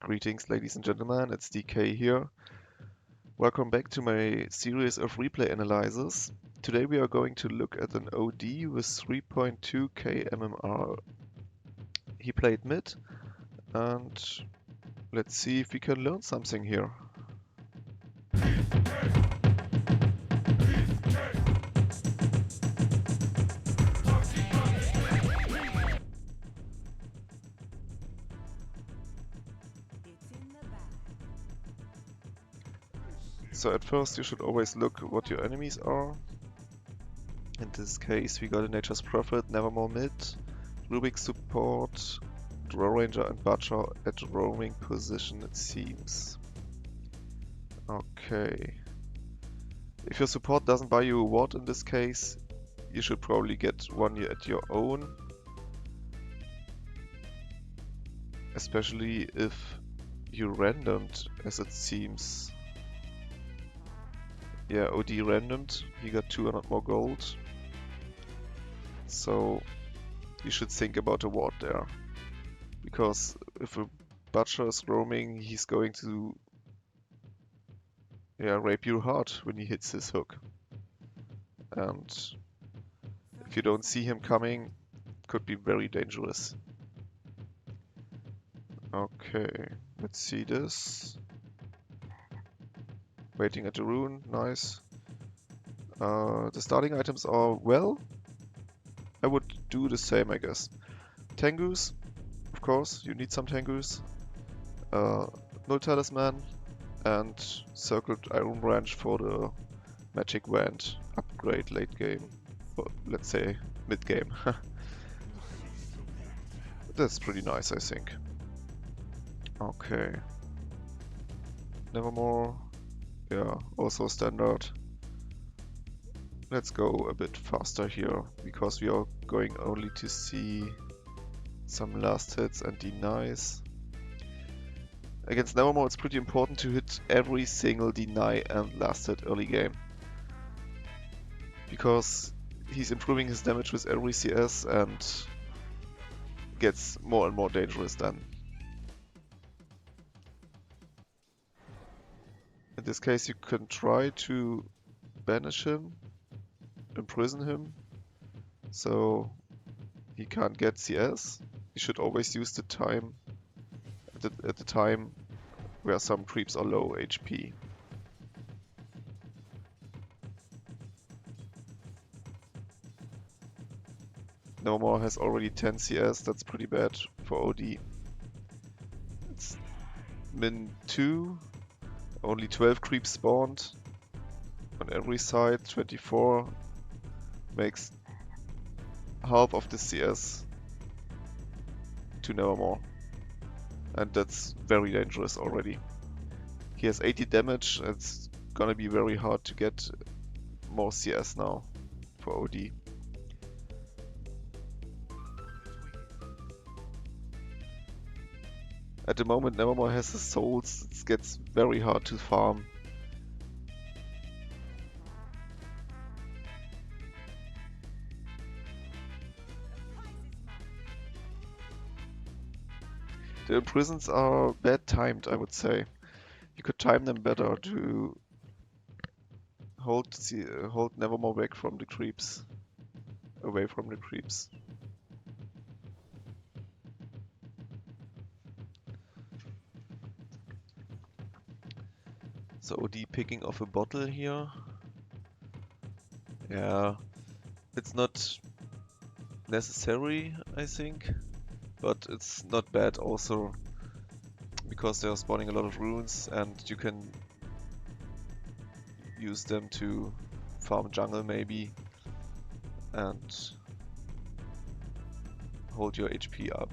Greetings, ladies and gentlemen, it's DK here. Welcome back to my series of replay analyzes. Today we are going to look at an OD with 3.2k MMR. He played mid, and let's see if we can learn something here. So at first you should always look what your enemies are. In this case we got a Nature's Prophet, Nevermore mid, Rubik's support, Draw Ranger and Butcher at roaming position it seems. Okay. If your support doesn't buy you a ward in this case, you should probably get one at your own. Especially if you randomed, as it seems. Yeah, OD randomed, he got 200 more gold. So you should think about a ward there. Because if a Butcher is roaming, he's going to rape you hard when he hits his hook. And if you don't see him coming, it could be very dangerous. Okay, let's see this. Waiting at the rune, nice. The starting items are, well, I would do the same, I guess. Tengus, of course, you need some Tengus. Null Talisman and Circled Iron Branch for the Magic Wand upgrade late game. Or let's say mid game. That's pretty nice, I think. Okay. Nevermore. Yeah, also standard. Let's go a bit faster here, because we are going only to see some last hits and denies. Against Nevermore it's pretty important to hit every single deny and last hit early game. Because he's improving his damage with every CS and gets more and more dangerous then. In this case you can try to banish him, imprison him, so he can't get CS. You should always use the time at the time where some creeps are low HP. Nevermore has already 10 CS, that's pretty bad for OD. It's min 2, only 12 creeps spawned on every side, 24 makes half of the CS to Nevermore. And that's very dangerous already. He has 80 damage, it's gonna be very hard to get more CS now for OD. At the moment Nevermore has his souls, it gets very hard to farm. The imprisons are bad timed, I would say. You could time them better to hold Nevermore back from the creeps. Away from the creeps. So OD picking off a bottle here. Yeah, it's not necessary, I think, but it's not bad also because they are spawning a lot of runes and you can use them to farm jungle maybe and hold your HP up.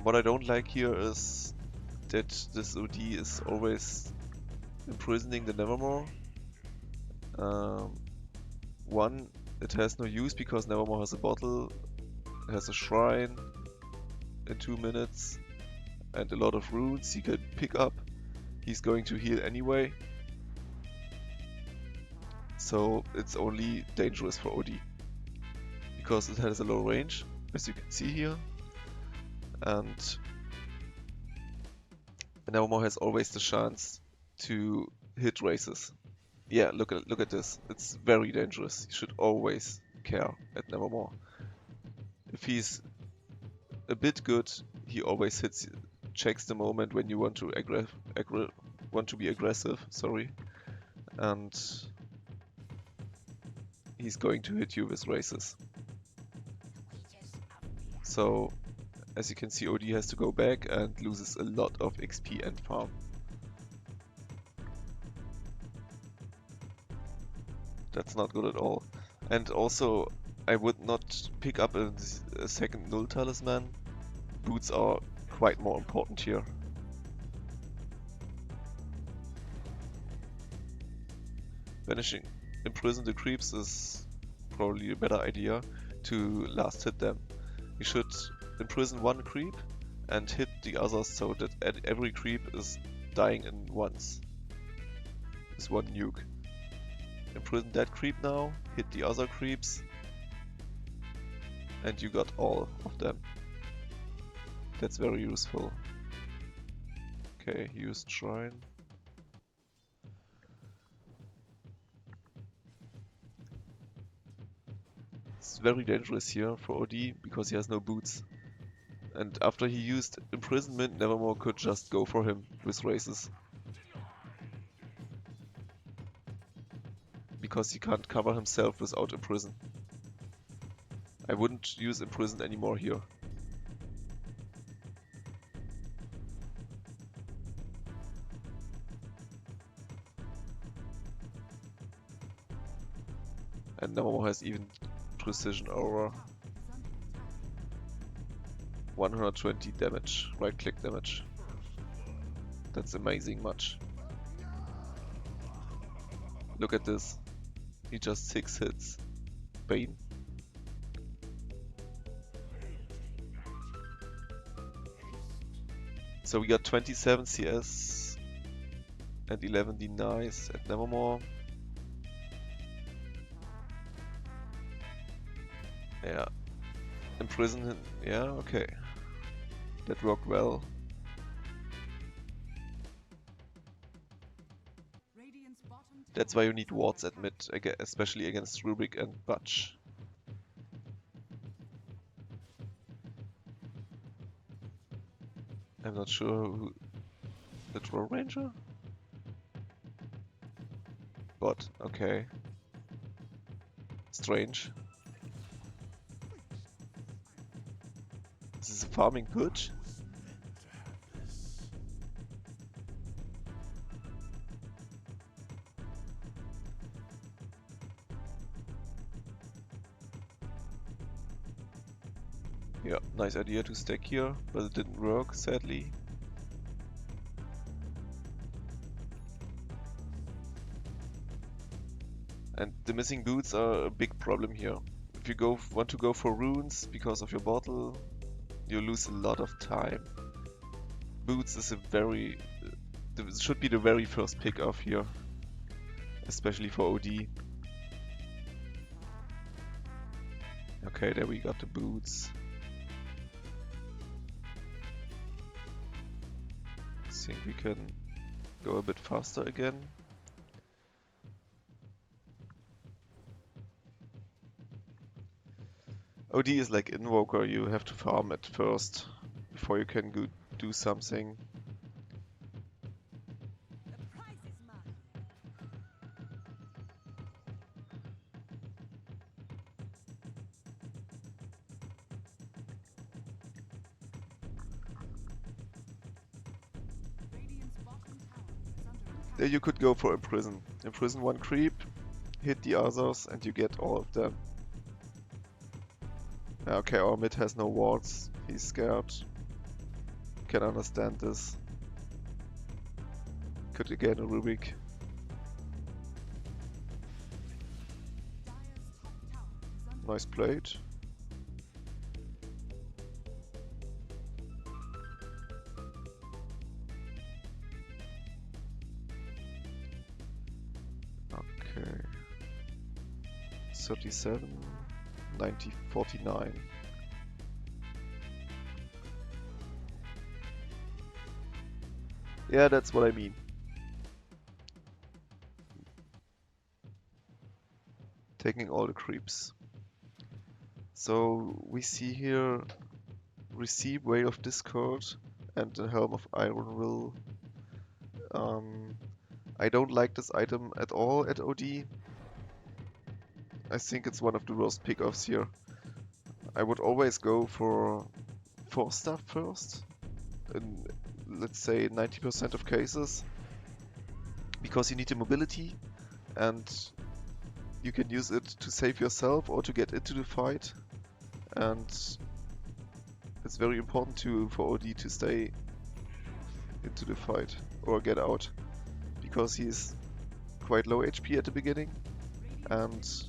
What I don't like here is that this OD is always imprisoning the Nevermore. One, it has no use because Nevermore has a bottle, has a shrine in 2 minutes and a lot of runes he can pick up. He's going to heal anyway. So it's only dangerous for OD. Because it has a low range, as you can see here. And Nevermore has always the chance to hit races. Yeah, look at this. It's very dangerous. You should always care at Nevermore. If he's a bit good, he always checks the moment when you want to be aggressive. Sorry, and he's going to hit you with races. So, as you can see, OD has to go back and loses a lot of XP and farm. That's not good at all. And also, I would not pick up a second null talisman. Boots are quite more important here. Imprison the creeps is probably a better idea to last hit them. You should imprison one creep and hit the others so that every creep is dying in once. With one nuke. Imprison that creep now, hit the other creeps, and you got all of them. That's very useful. Okay, use Shrine. It's very dangerous here for OD because he has no boots. And after he used Imprisonment, Nevermore could just go for him with races. Because he can't cover himself without Imprison. I wouldn't use Imprison anymore here. And Nevermore has even Precision Aura. 120 damage, right click damage. That's amazing much. Look at this. He just 6 hits. Bane. So we got 27 CS and 11 denies at Nevermore. Yeah. Imprison him. Yeah, okay. That worked well. That's why you need wards at mid, especially against Rubik and Butch. I'm not sure who... The Troll Ranger? Bot, okay. Strange. Is this a farming good? Yeah, nice idea to stack here, but it didn't work, sadly. And the missing boots are a big problem here. If you want to go for runes because of your bottle, you lose a lot of time. Boots is should be the very first pick off here, especially for OD. Okay, there we got the boots. I think we can go a bit faster again. OD is like Invoker, you have to farm at first before you can go do something. There you could go for Imprison. Imprison one creep, hit the others, and you get all of them. Okay, our mid has no wards. He's scared. Can understand this. Could again a Rubik. Nice plate. Okay. 37, 90, 49. Yeah, that's what I mean. Taking all the creeps. So we see here receive Whale of Discord and the Helm of Iron Will. I don't like this item at all at OD. I think it's one of the worst pickoffs here. I would always go for 4 stuff first, in let's say 90% of cases, because you need the mobility and you can use it to save yourself or to get into the fight, and it's very important for OD to stay into the fight or get out, because he's quite low HP at the beginning and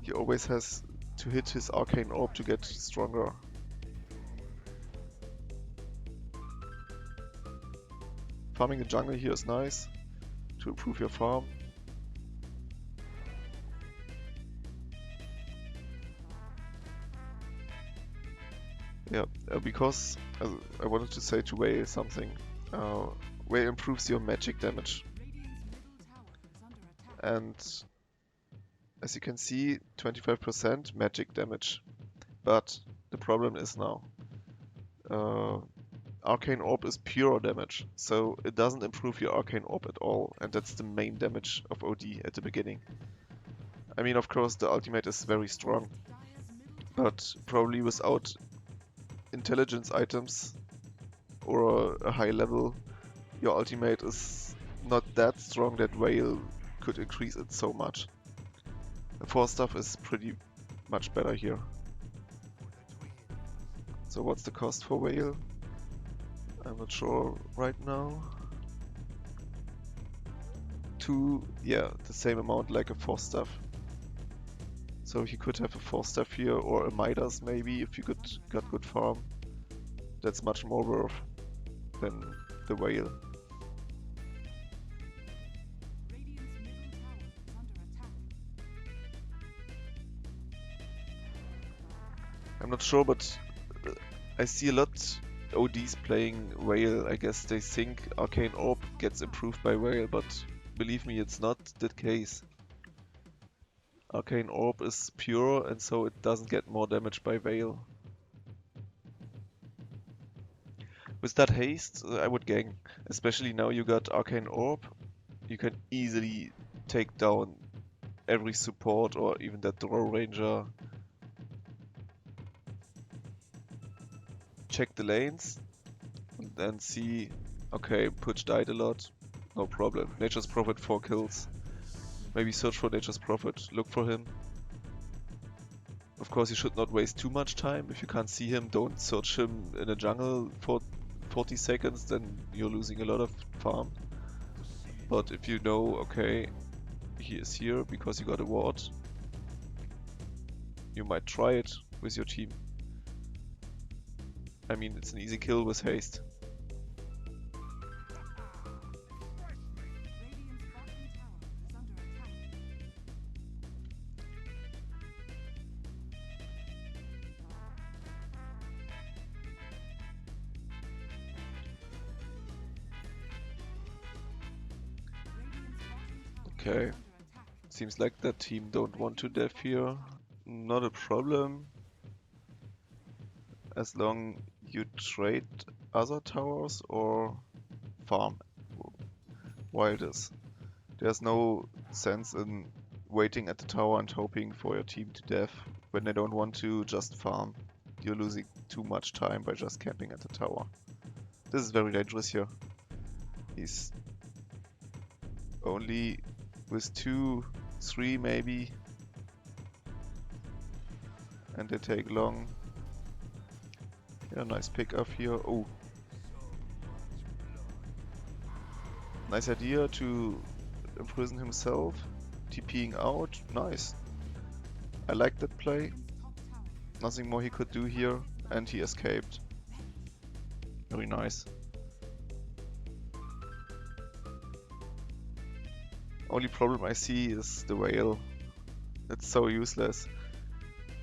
he always has to hit his arcane orb to get stronger. Farming a jungle here is nice to improve your farm. Yeah, because I wanted to say to Whale something. Whale improves your magic damage. And as you can see, 25% magic damage. But the problem is now, Arcane Orb is pure damage, so it doesn't improve your Arcane Orb at all, and that's the main damage of OD at the beginning. I mean, of course, the ultimate is very strong, but probably without intelligence items or a high level, your ultimate is not that strong that Whale could increase it so much. The 4 stuff is pretty much better here. So what's the cost for Whale? I'm not sure right now. Yeah, the same amount like a 4 stuff. So he could have a 4 stuff here or a Midas maybe if you got good farm. That's much more worth than the Whale. I'm not sure, but I see a lot ODs playing Whale. I guess they think Arcane Orb gets improved by Whale, but believe me, it's not the case. Arcane Orb is pure, and so it doesn't get more damage by Whale. With that haste, I would gang. Especially now you got Arcane Orb, you can easily take down every support or even that Draw Ranger. Check the lanes and then see, okay, Pudge died a lot, no problem. Nature's Prophet 4 kills. Maybe search for Nature's Prophet, look for him. Of course you should not waste too much time. If you can't see him, don't search him in a jungle for 40 seconds, then you're losing a lot of farm. But if you know, okay, he is here because you got a ward, you might try it with your team. I mean, it's an easy kill with haste. Okay, seems like that team don't want to def here. Not a problem, as long you trade other towers or farm wilders. There's no sense in waiting at the tower and hoping for your team to def when they don't want to just farm. You're losing too much time by just camping at the tower. This is very dangerous here. He's only with 2, 3 maybe, and they take long. Yeah, nice pick up here. Oh, nice idea to imprison himself, TPing out. Nice. I like that play. Nothing more he could do here, and he escaped. Very nice. Only problem I see is the Whale. It's so useless.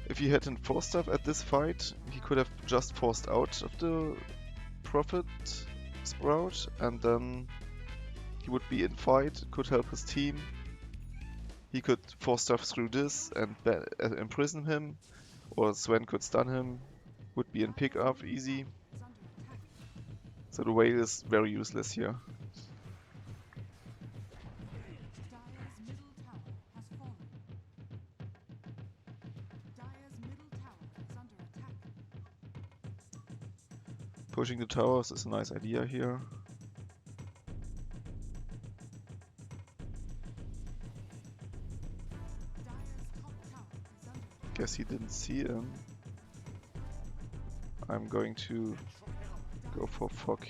If he hadn't 4 stuff at this fight, he could have just forced out of the Prophet Sprout, and then he would be in fight, could help his team. He could force stuff through this and imprison him, or Sven could stun him, would be in pick-up easy. So the whale is very useless here. Pushing the towers is a nice idea here. Guess he didn't see him. I'm going to go for fog.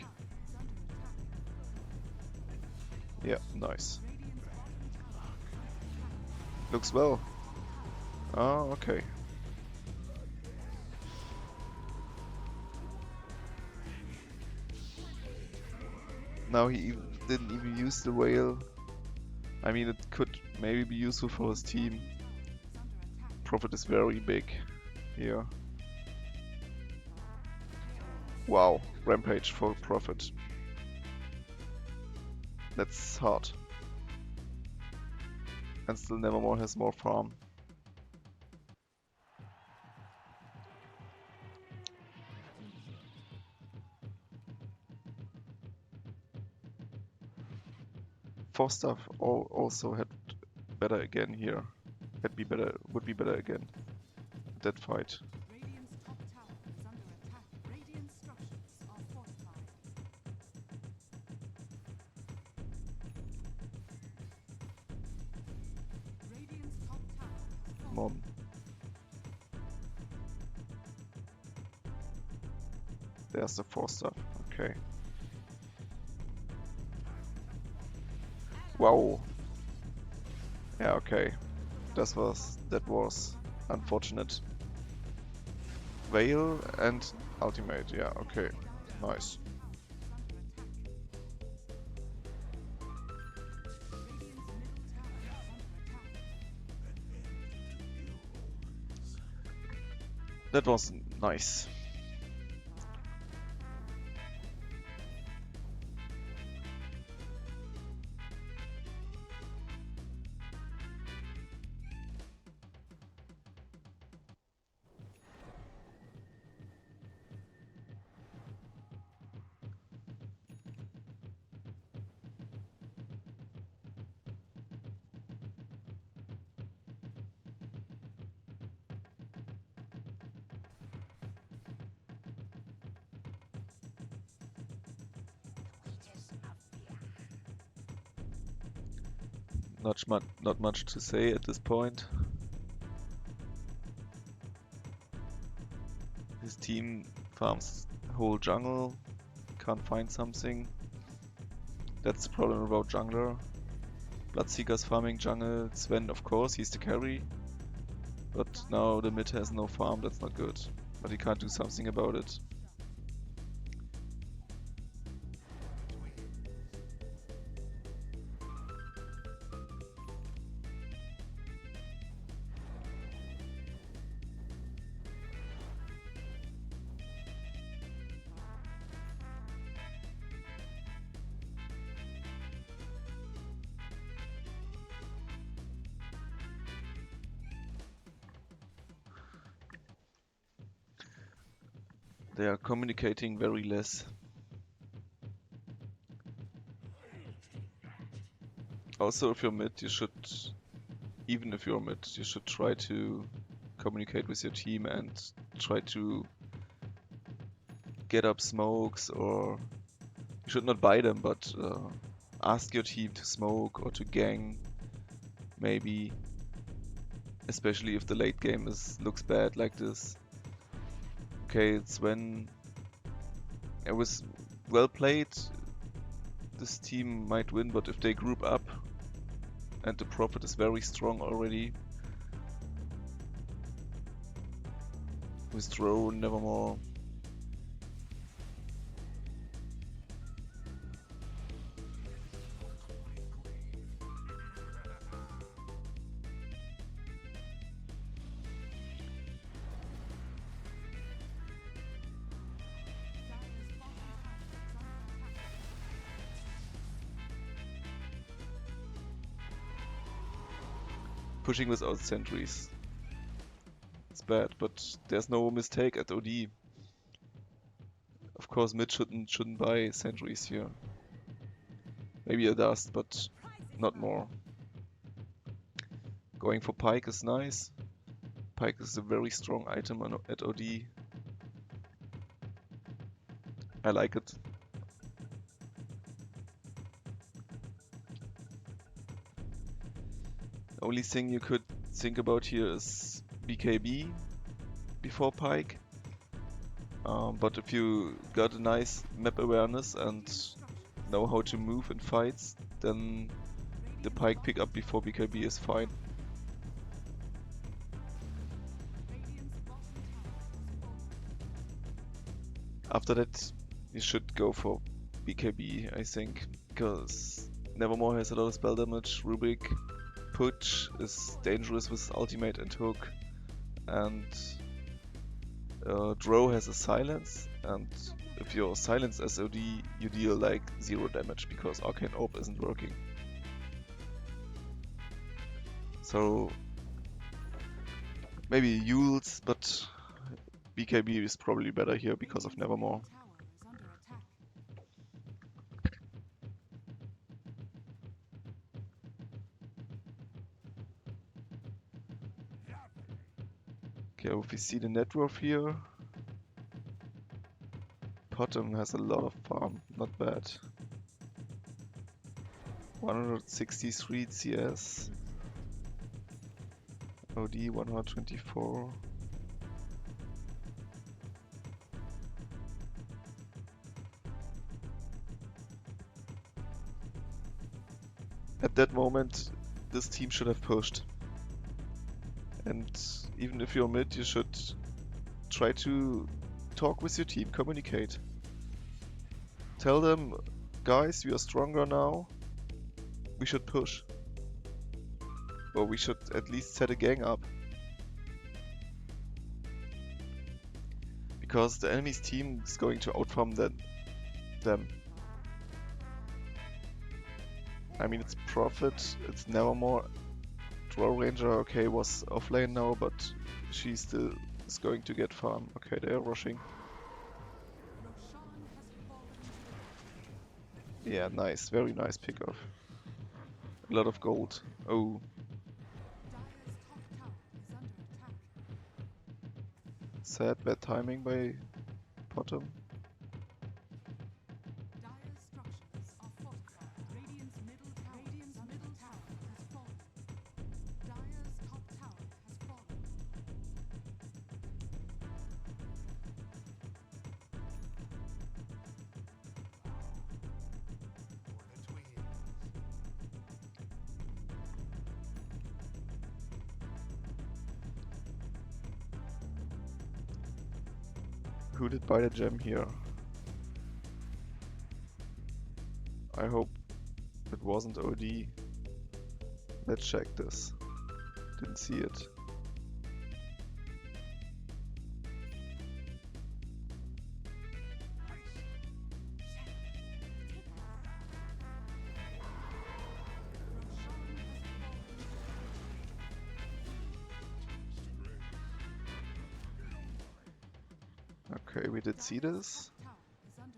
Yeah, nice. Looks well. Oh, okay. Now he didn't even use the whale. I mean, it could maybe be useful for his team. Profit is very big here. Wow, rampage for profit. That's hard. And still Nevermore has more farm. Forstaff also had better again here. Would be better again. That fight. Mom. There's the Forstaff. Okay. Wow. Yeah, okay. That was unfortunate. Veil and ultimate. Yeah, okay. Nice. That was nice. Not much to say at this point. His team farms whole jungle, can't find something. That's the problem about jungler. Bloodseeker's farming jungle, Sven of course, he's the carry. But now the mid has no farm, that's not good. But he can't do something about it. They are communicating very less. Also, if you're mid, you should, even if you're mid, you should try to communicate with your team and try to get up smokes, or you should not buy them, but ask your team to smoke or to gang, maybe. Especially if the late game looks bad like this. Okay, it's when it was well played. This team might win, but if they group up and the profit is very strong already, with drone, Nevermore. pushing without sentries. It's bad, but there's no mistake at OD. Of course, mid shouldn't buy sentries here. Maybe a dust, but not more. Going for Pike is nice. Pike is a very strong item at OD. I like it. The only thing you could think about here is BKB before Pike. But if you got a nice map awareness and know how to move in fights, then the Pike pickup before BKB is fine. After that, you should go for BKB, I think, because Nevermore has a lot of spell damage. Rubik Push is dangerous with ultimate and hook, and Drow has a silence, and if you're silence SOD, you deal like 0 damage because Arcane Orb isn't working. So maybe Yules, but BKB is probably better here because of Nevermore. Okay, if we see the net worth here, Potom has a lot of farm, not bad. 163 CS, OD 124. At that moment, this team should have pushed. And even if you're mid, you should try to talk with your team, communicate. Tell them, guys, we are stronger now, we should push. Or we should at least set a gang up. Because the enemy's team is going to outfarm them. I mean, it's Prophet, it's Nevermore. Draw Ranger, okay, was offlane now, but she still is going to get farm. Okay, they are rushing. Yeah, nice, very nice pickup. A lot of gold. Oh. Sad, bad timing by Potom. Who did buy the gem here? I hope it wasn't OD. Let's check this. Didn't see it. Okay, we did see this,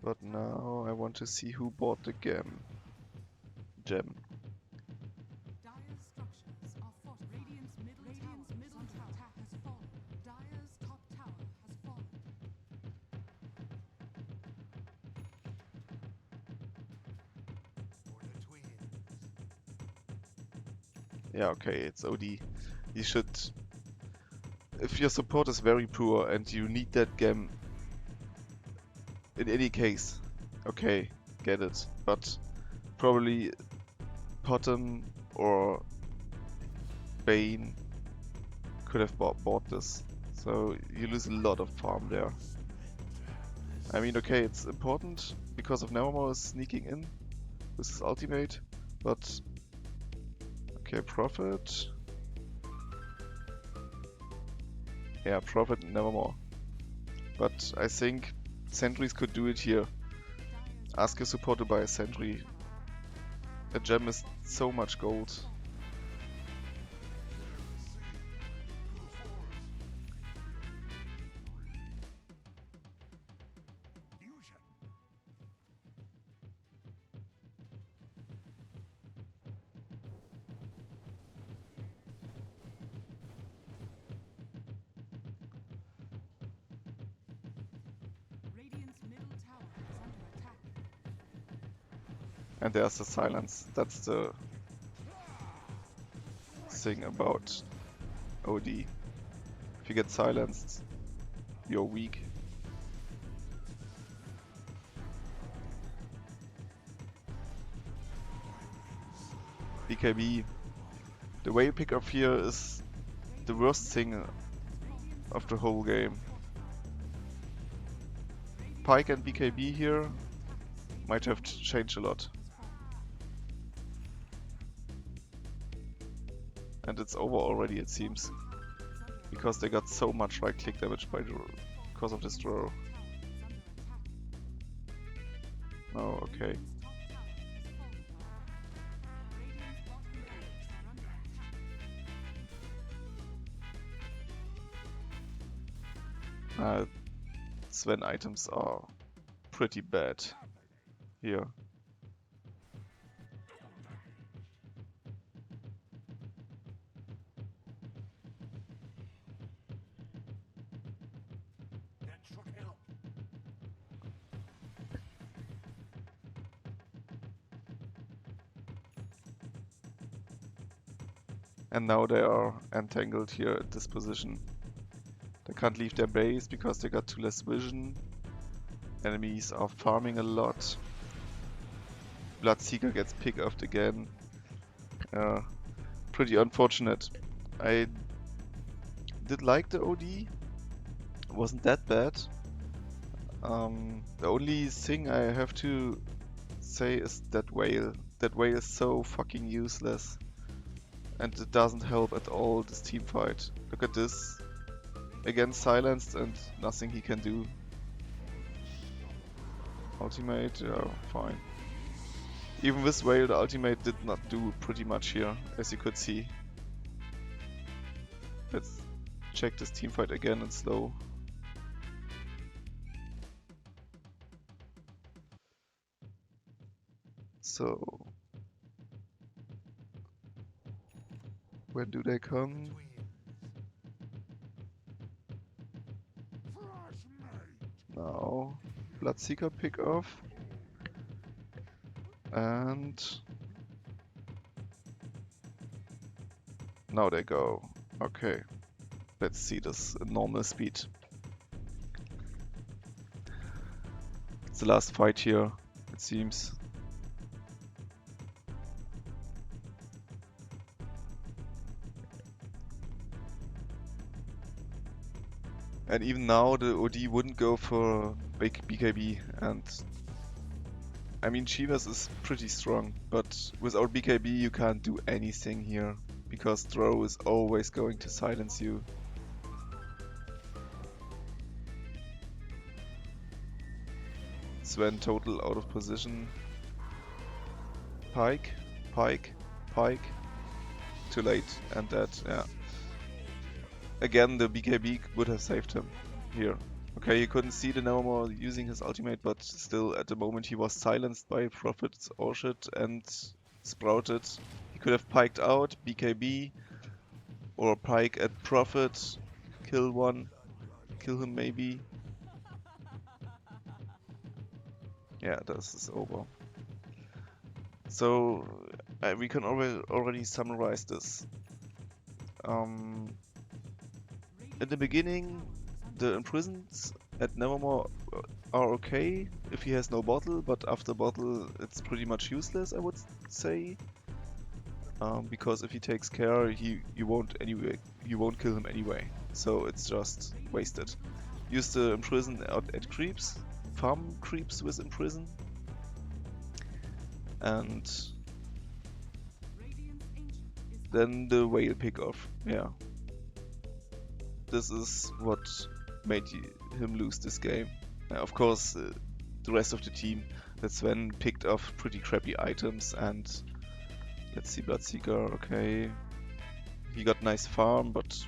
but now I want to see who bought the gem. Yeah, okay, it's OD. You should... If your support is very poor and you need that gem, in any case, okay, get it. But probably Potom or Bane could have bought this. So you lose a lot of farm there. I mean, okay, it's important because of Nevermore sneaking in with his ultimate, but... Okay, Prophet. Yeah, Prophet and Nevermore. But I think sentries could do it here. Ask your support to buy a sentry. A gem is so much gold. And there's the silence. That's the thing about OD. If you get silenced, you're weak. BKB. The whale pickup here is the worst thing of the whole game. Pyke and BKB here might have changed a lot. And it's over already, it seems. Because they got so much right click damage because of this draw. Oh, okay. Sven items are pretty bad here. And now they are entangled here at this position. They can't leave their base because they got too less vision. Enemies are farming a lot. Bloodseeker gets picked off again. Pretty unfortunate. I did like the OD. It wasn't that bad. The only thing I have to say is that whale. That whale is so fucking useless. And it doesn't help at all this team fight. Look at this. Again silenced and nothing he can do. Ultimate, yeah, fine. Even with whale, the ultimate did not do pretty much here, as you could see. Let's check this team fight again in slow. So, when do they come? Now, Bloodseeker pick off. And now they go. Okay, let's see this in normal speed. It's the last fight here, it seems. And even now the OD wouldn't go for BKB, and I mean Chivas is pretty strong, but without BKB you can't do anything here, because throw is always going to silence you. Sven total out of position. Pyke, Pyke, Pyke. Too late, and that, yeah. Again, the BKB would have saved him here. Okay, you couldn't see the MMR using his ultimate, but still at the moment he was silenced by Prophet, Orchid and Sprouted. He could have piked out, BKB, or pike at Prophet, kill one, kill him maybe. Yeah, this is over. So, we can already summarize this. In the beginning, the imprisons at Nevermore are okay if he has no bottle, but after bottle it's pretty much useless, I would say. Because if he takes care, you won't kill him anyway. So it's just wasted. Use the imprison at creeps, farm creeps with imprison, and then the whale pick off. Yeah. This is what made him lose this game. Of course, the rest of the team, that Sven picked off pretty crappy items, and let's see, Bloodseeker, okay. He got nice farm, but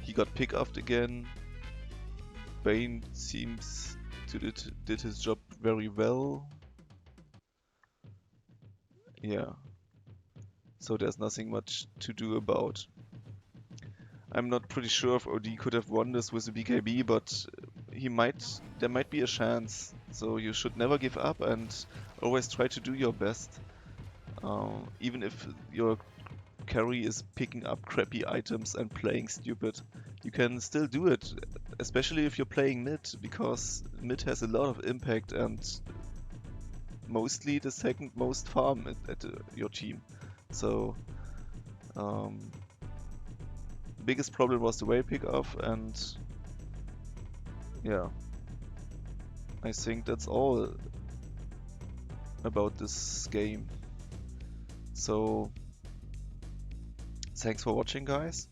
he got pick offed again. Bane seems to did his job very well. Yeah. So there's nothing much to do about. I'm not pretty sure if OD could have won this with a BKB, but there might be a chance. So you should never give up, and always try to do your best. Even if your carry is picking up crappy items and playing stupid, you can still do it, especially if you're playing mid, because mid has a lot of impact and mostly the second most farm at your team. So biggest problem was the wave pickoff, and yeah, I think that's all about this game. So thanks for watching, guys.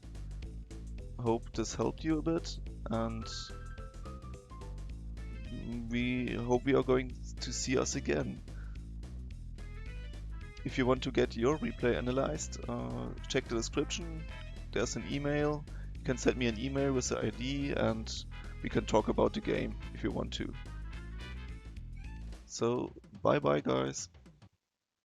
Hope this helped you a bit, and we hope you are going to see us again. If you want to get your replay analyzed, check the description. There's an email. You can send me an email with the ID and we can talk about the game if you want to. So, bye bye, guys.